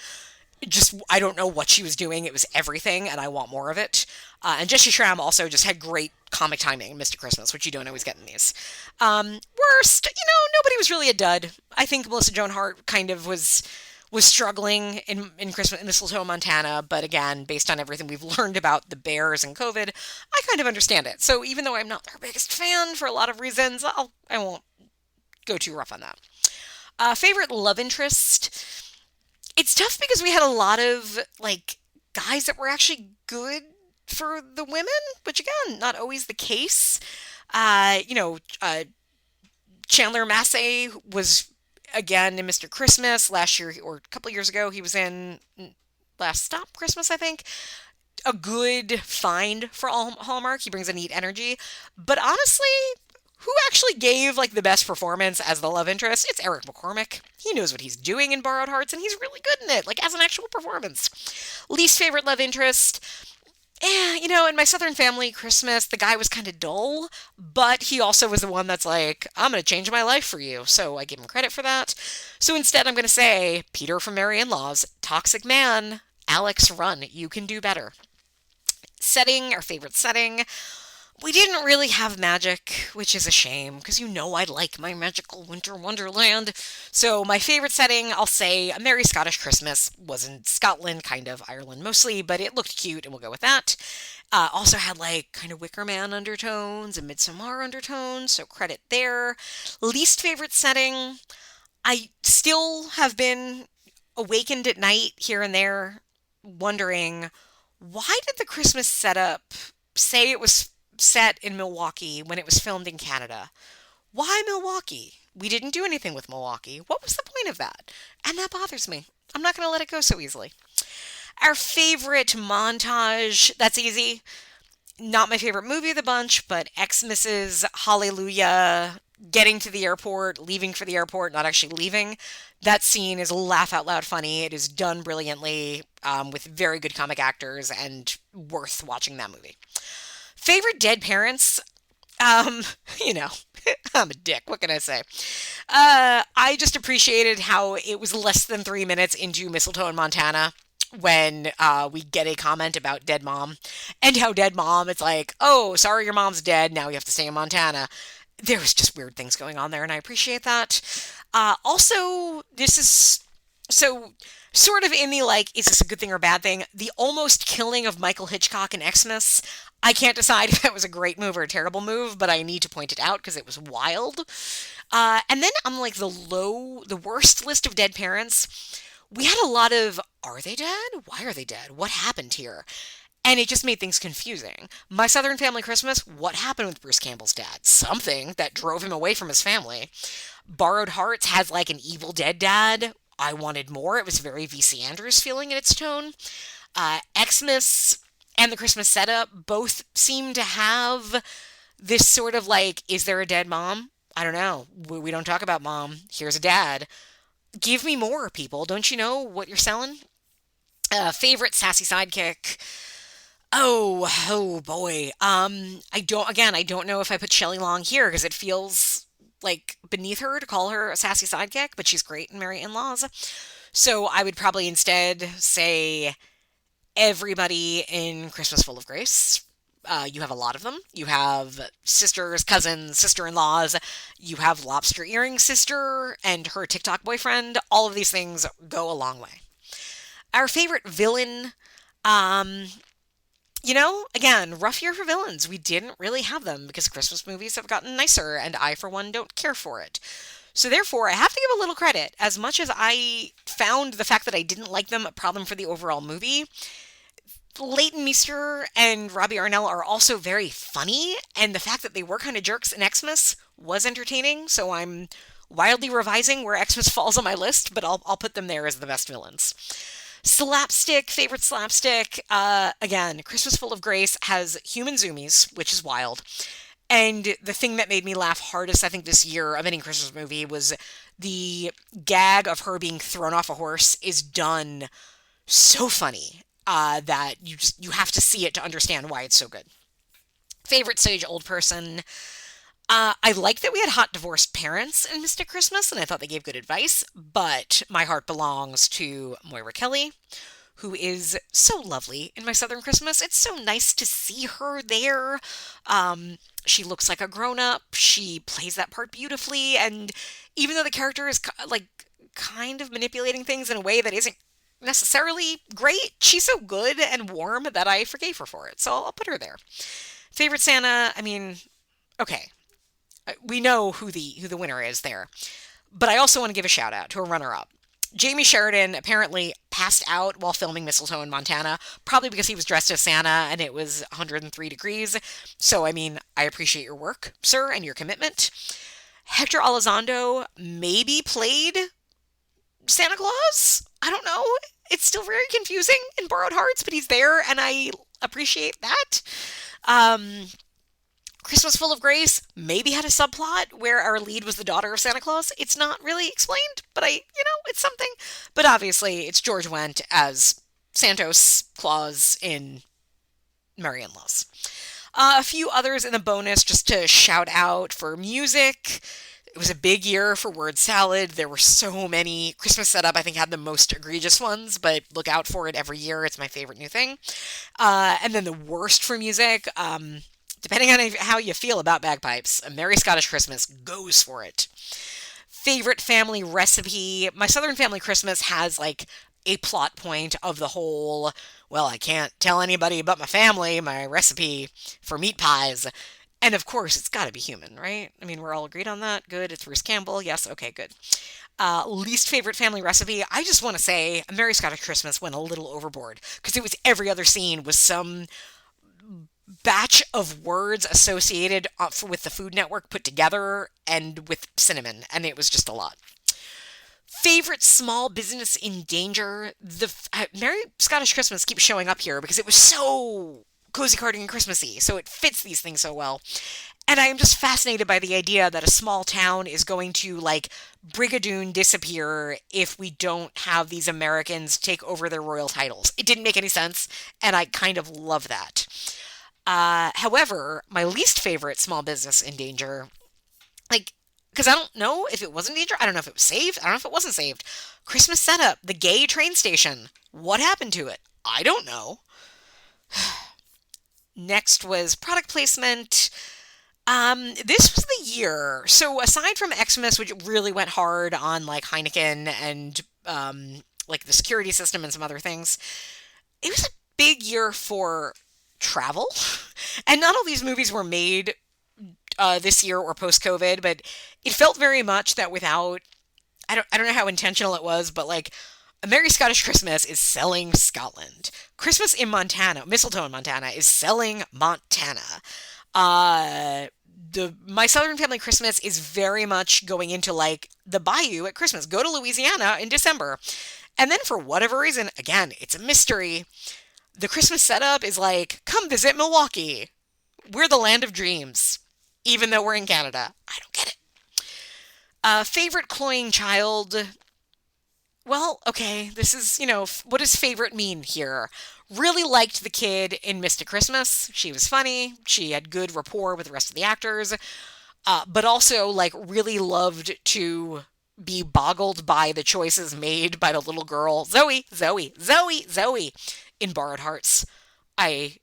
I don't know what she was doing. It was everything, and I want more of it. And Jesse Schramm also just had great comic timing in Mr. Christmas, which you don't always get in these. Worst, nobody was really a dud. I think Melissa Joan Hart kind of was struggling in Christmas in Mistletoe, Montana, but again, based on everything we've learned about the bears and COVID, I kind of understand it. So even though I'm not her biggest fan for a lot of reasons, I won't go too rough on that. Favorite love interest? It's tough because we had a lot of, guys that were actually good for the women, which, again, not always the case. Chandler Massey was, again, in Mr. Christmas last year, or a couple years ago. He was in Last Stop Christmas, I think. A good find for Hallmark. He brings a neat energy. But honestly, who actually gave the best performance as the love interest? It's Eric McCormick. He knows what he's doing in Borrowed Hearts, and he's really good in it, as an actual performance. Least favorite love interest? in my Southern family, Christmas, the guy was kind of dull, but he also was the one that's like, I'm going to change my life for you. So I give him credit for that. So instead, I'm going to say, Peter from merryin-laws, toxic man, Alex, run. You can do better. Setting, our favorite setting. We didn't really have magic, which is a shame, because I like my magical winter wonderland. So my favorite setting, I'll say A Merry Scottish Christmas, was in Scotland, kind of Ireland mostly, but it looked cute, and we'll go with that. Also had like kind of Wicker Man undertones and Midsommar undertones, so credit there. Least favorite setting, I still have been awakened at night here and there, wondering, why did the Christmas setup say it was set in Milwaukee when it was filmed in Canada? Why Milwaukee? We didn't do anything with Milwaukee. What was the point of that? And that bothers me. I'm not going to let it go so easily. Our favorite montage, that's easy. Not my favorite movie of the bunch, but Xmas's Hallelujah, getting to the airport, leaving for the airport, not actually leaving. That scene is laugh out loud funny. It is done brilliantly with very good comic actors and worth watching that movie. Favorite dead parents? I'm a dick. What can I say? I just appreciated how it was less than 3 minutes into Mistletoe in Montana when we get a comment about dead mom, and how dead mom, it's like, oh, sorry, your mom's dead. Now you have to stay in Montana. There was just weird things going on there, and I appreciate that. Also, this is so sort of in the like, is this a good thing or a bad thing? The almost killing of Michael Hitchcock in Xmas. I can't decide if that was a great move or a terrible move, but I need to point it out because it was wild. And then on like the worst list of dead parents, we had a lot of, are they dead? Why are they dead? What happened here? And it just made things confusing. My Southern Family Christmas, what happened with Bruce Campbell's dad? Something that drove him away from his family. Borrowed Hearts has like an evil dead dad. I wanted more. It was very V.C. Andrews feeling in its tone. Xmas and the Christmas setup both seem to have this sort of like, is there a dead mom? I don't know. We don't talk about mom. Here's a dad. Give me more, people. Don't you know what you're selling? Favorite sassy sidekick. Oh boy. I don't know if I put Shelley Long here because it feels like beneath her to call her a sassy sidekick, but she's great in merryin-laws. So I would probably instead say everybody in Christmas Full of Grace. You have a lot of them. You have sisters, cousins, sister-in-laws. You have lobster earring sister and her TikTok boyfriend. All of these things go a long way. Our favorite villain, again, rough year for villains. We didn't really have them because Christmas movies have gotten nicer, and I, for one, don't care for it. So therefore, I have to give a little credit. As much as I found the fact that I didn't like them a problem for the overall movie, Leighton Meester and Robbie Arnell are also very funny, and the fact that they were kind of jerks in Xmas was entertaining, so I'm wildly revising where Xmas falls on my list, but I'll put them there as the best villains. Slapstick, favorite slapstick. Again, Christmas Full of Grace has human zoomies, which is wild. And the thing that made me laugh hardest, I think, this year of any Christmas movie was the gag of her being thrown off a horse is done so funny that you have to see it to understand why it's so good. Favorite sage old person. I like that we had hot divorced parents in Mystic Christmas, and I thought they gave good advice, but my heart belongs to Moira Kelly, who is so lovely in My Southern Christmas. It's so nice to see her there. She looks like a grown-up. She plays that part beautifully, and even though the character is kind of manipulating things in a way that isn't necessarily great, she's so good and warm that I forgave her for it, so I'll put her there. Favorite Santa, okay. We know who the winner is there. But I also want to give a shout out to a runner-up. Jamie Sheridan apparently passed out while filming Mistletoe in Montana, probably because he was dressed as Santa and it was 103 degrees. So, I appreciate your work, sir, and your commitment. Hector Elizondo maybe played Santa Claus? I don't know. It's still very confusing in Borrowed Hearts, but he's there, and I appreciate that. Christmas Full of Grace maybe had a subplot where our lead was the daughter of Santa Claus. It's not really explained, but it's something. But obviously, it's George Wendt as Santos Claus in merryin-laws. A few others in the bonus just to shout out for music. It was a big year for word salad. There were so many. Christmas Setup, I think, had the most egregious ones, but look out for it every year. It's my favorite new thing. And then the worst for music, depending on how you feel about bagpipes, A Merry Scottish Christmas goes for it. Favorite family recipe, My Southern Family Christmas has like a plot point of the whole, well, I can't tell anybody but my family my recipe for meat pies. And of course, it's got to be human, right? I mean, we're all agreed on that. Good. It's Bruce Campbell. Yes. Okay, good. Least favorite family recipe. I just want to say A Merry Scottish Christmas went a little overboard because it was every other scene was some batch of words associated with the Food Network put together and with cinnamon. And it was just a lot. Favorite small business in danger. The Merry Scottish Christmas keeps showing up here because it was so cozy carding and Christmassy, so it fits these things so well. And I am just fascinated by the idea that a small town is going to, like, Brigadoon disappear if we don't have these Americans take over their royal titles. It didn't make any sense, and I kind of love that. However, my least favorite small business in danger, like, because I don't know if it was in danger. I don't know if it was saved. I don't know if it wasn't saved. Christmas Setup, the gay train station. What happened to it? I don't know. Next was product placement. This was the year. So aside from Xmas, which really went hard on like Heineken and like the security system and some other things, it was a big year for travel. And not all these movies were made this year or post-COVID, but it felt very much that without, I don't know how intentional it was, but like A Merry Scottish Christmas is selling Scotland. Christmas in Montana, Mistletoe in Montana, is selling Montana. My Southern Family Christmas is very much going into like the bayou at Christmas. Go to Louisiana in December. And then for whatever reason, again, it's a mystery. The Christmas Setup is like, come visit Milwaukee. We're the land of dreams, even though we're in Canada. I don't get it. Favorite cloying child. Well, okay, this is, what does favorite mean here? Really liked the kid in Mystic Christmas. She was funny. She had good rapport with the rest of the actors. But also, like, really loved to be boggled by the choices made by the little girl, Zoe, in Borrowed Hearts. The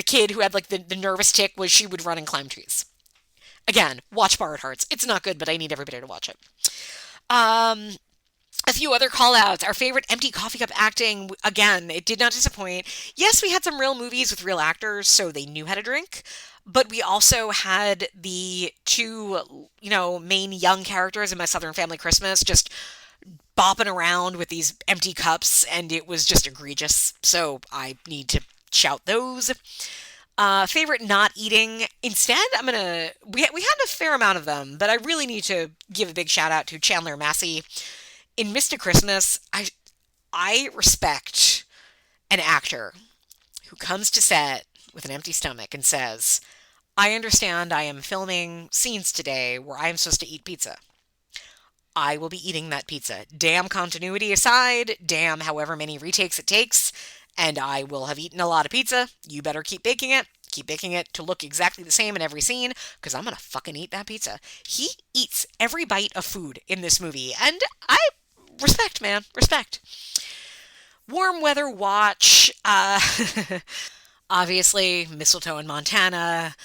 kid who had, like, the nervous tick was she would run and climb trees. Again, watch Borrowed Hearts. It's not good, but I need everybody to watch it. A few other call-outs. Our favorite empty coffee cup acting. Again, it did not disappoint. Yes, we had some real movies with real actors, so they knew how to drink. But we also had the two, main young characters in My Southern Family Christmas just bopping around with these empty cups, and it was just egregious. So I need to shout those. Favorite not eating. Instead, we had a fair amount of them, but I really need to give a big shout out to Chandler Massey. In Mystic Christmas, I respect an actor who comes to set with an empty stomach and says, I understand I am filming scenes today where I am supposed to eat pizza. I will be eating that pizza. Damn continuity aside, damn however many retakes it takes, and I will have eaten a lot of pizza. You better keep baking it. Keep baking it to look exactly the same in every scene, because I'm going to fucking eat that pizza. He eats every bite of food in this movie, and respect, man. Respect. Warm weather watch. Obviously, Mistletoe in Montana,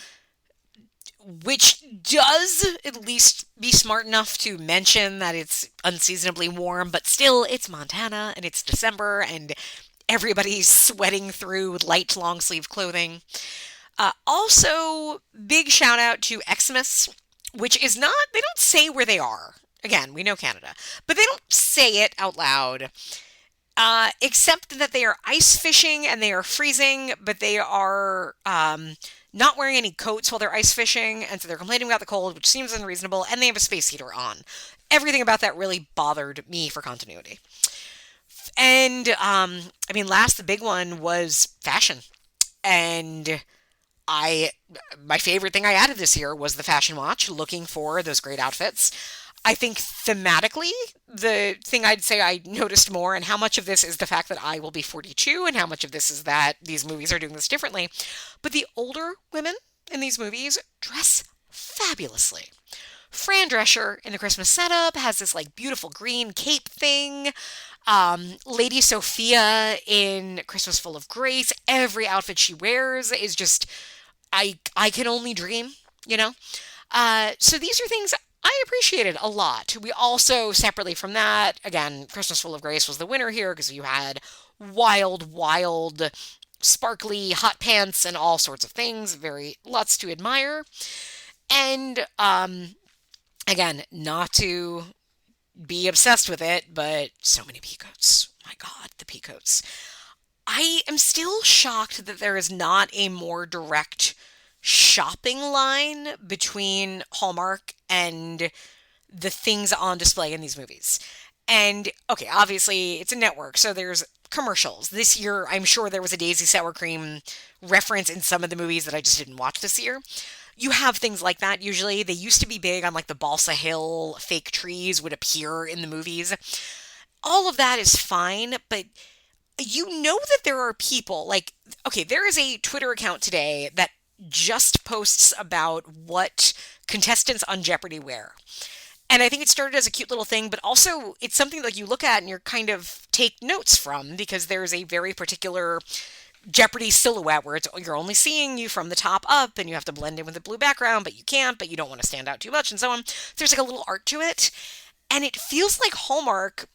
which does at least be smart enough to mention that it's unseasonably warm, but still, it's Montana, and it's December, and everybody's sweating through light long-sleeve clothing. Also, big shout out to Xmas, which is not, they don't say where they are. Again, we know Canada, but they don't say it out loud, except that they are ice fishing and they are freezing, but they are not wearing any coats while they're ice fishing, and so they're complaining about the cold, which seems unreasonable, and they have a space heater on. Everything about that really bothered me for continuity. And, last, the big one was fashion. And my favorite thing I added this year was the fashion watch, looking for those great outfits. I think thematically, the thing I'd say I noticed more, and how much of this is the fact that I will be 42, and how much of this is that these movies are doing this differently, but the older women in these movies dress fabulously. Fran Drescher in the Christmas setup has this like beautiful green cape thing. Lady Sophia in Christmas Full of Grace, every outfit she wears is just, I can only dream, you know? So these are things I appreciated a lot. We also, separately from that, again, Christmas Full of Grace was the winner here because you had wild, sparkly hot pants and all sorts of things. Lots to admire. And, again, not to be obsessed with it, but so many Peacoats. My God, the Peacoats. I am still shocked that there is not a more direct shopping line between Hallmark and the things on display in these movies. And, okay, obviously, it's a network, so there's commercials. This year, I'm sure there was a Daisy Sour Cream reference in some of the movies that I just didn't watch this year. You have things like that usually. They used to be big on like the Balsa Hill fake trees would appear in the movies. All of that is fine, but you know that there are people like, okay, there is a Twitter account today that just posts about what contestants on Jeopardy wear. And I think it started as a cute little thing, but also it's something that you look at and you're kind of take notes from because there's a very particular Jeopardy silhouette where you're only seeing you from the top up and you have to blend in with the blue background, but you can't, but you don't want to stand out too much and so on. There's like a little art to it. And it feels like Hallmark,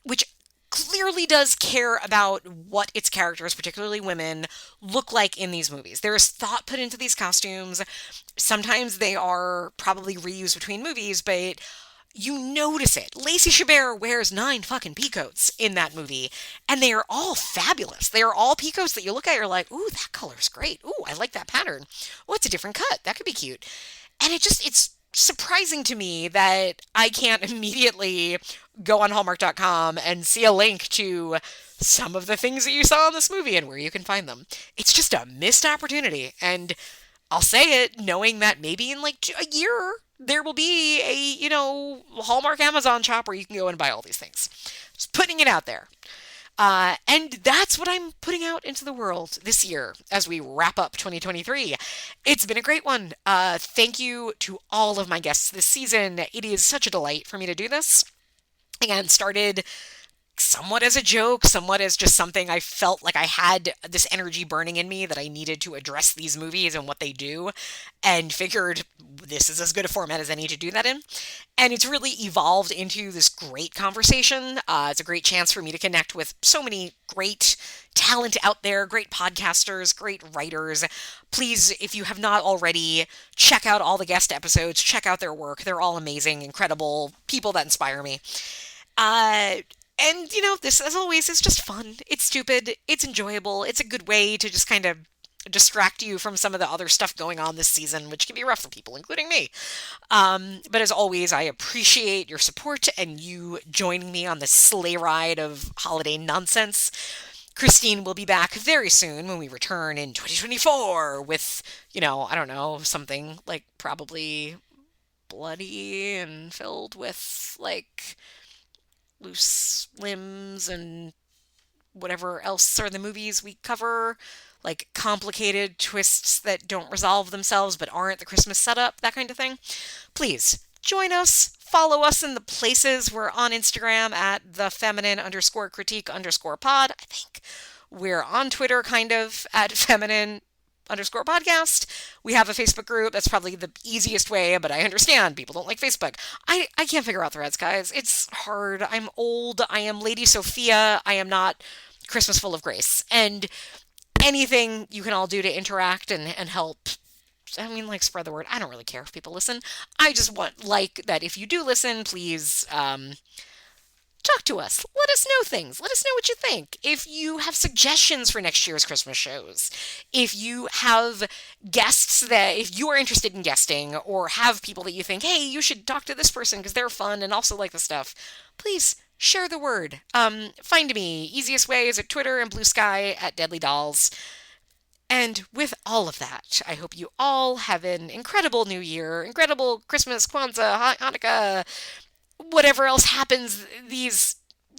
which clearly does care about what its characters, particularly women, look like in these movies. There is thought put into these costumes. Sometimes they are probably reused between movies, but you notice it. Lacey Chabert wears 9 fucking Peacoats in that movie, and they are all fabulous. They are all Peacoats that you look at, you're like, ooh, that color's great. Ooh, I like that pattern. Oh, it's a different cut. That could be cute. And it's surprising to me that I can't immediately go on Hallmark.com and see a link to some of the things that you saw in this movie and where you can find them. It's just a missed opportunity. And I'll say it knowing that maybe in like a year, there will be a, Hallmark Amazon shop where you can go and buy all these things. Just putting it out there. And that's what I'm putting out into the world this year as we wrap up 2023. It's been a great one. Thank you to all of my guests this season. It is such a delight for me to do this. Again, started somewhat as a joke, somewhat as just something I felt like I had this energy burning in me that I needed to address these movies and what they do, and figured this is as good a format as any to do that in. And it's really evolved into this great conversation. It's a great chance for me to connect with so many great talent out there, great podcasters, great writers. Please, if you have not already, check out all the guest episodes, check out their work. They're all amazing, incredible people that inspire me. And, this, as always, is just fun. It's stupid. It's enjoyable. It's a good way to just kind of distract you from some of the other stuff going on this season, which can be rough for people, including me. But as always, I appreciate your support and you joining me on this sleigh ride of holiday nonsense. Christine will be back very soon when we return in 2024 with, I don't know, something like probably bloody and filled with, like, loose limbs and whatever else are the movies we cover, like complicated twists that don't resolve themselves but aren't the Christmas setup, that kind of thing. Please join us, follow us in the places. We're on Instagram at @feminine_critique_pod. I think we're on Twitter kind of at feminine_podcast. We have a Facebook group. That's probably the easiest way, but I understand people don't like Facebook. I can't figure out threads, guys. It's hard. I'm old. I am Lady Sophia. I am not Christmas Full of Grace. And anything you can all do to interact and help, spread the word. I don't really care if people listen. I just want, that if you do listen, please, talk to us. Let us know things. Let us know what you think. If you have suggestions for next year's Christmas shows, if you have guests if you are interested in guesting or have people that you think, hey, you should talk to this person because they're fun and also like the stuff, please share the word. Find me. Easiest way is at Twitter and Blue Sky at Deadly Dolls. And with all of that, I hope you all have an incredible New Year, incredible Christmas, Kwanzaa, Hanukkah, whatever else happens these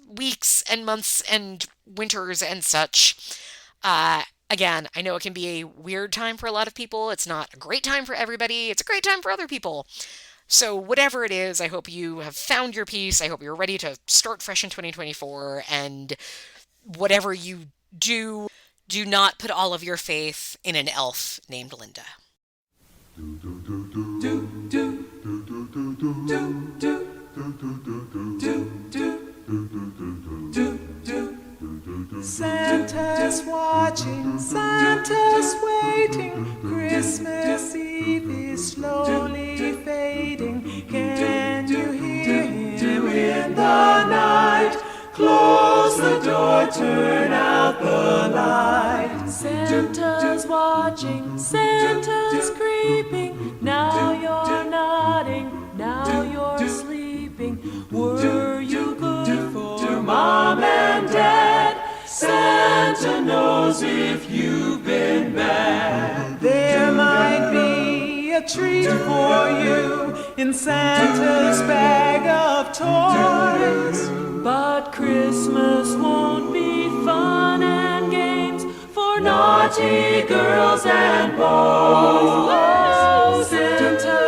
weeks and months and winters and such. Again, I know it can be a weird time for a lot of people. It's not a great time for everybody. It's a great time for other people. So whatever it is, I hope you have found your peace. I hope you're ready to start fresh in 2024. And whatever you do, do not put all of your faith in an elf named Linda. Santa's watching, Santa's waiting, Christmas Eve is slowly fading. Can you hear him in the night? Close the door, turn out the light. Santa's watching, Santa's creeping, now you're nodding, now you're sleeping. Were you good for Mom and Dad? Santa knows if you've been bad. There might be a treat for you in Santa's bag of toys, but Christmas won't be fun and games for naughty girls and boys. Santa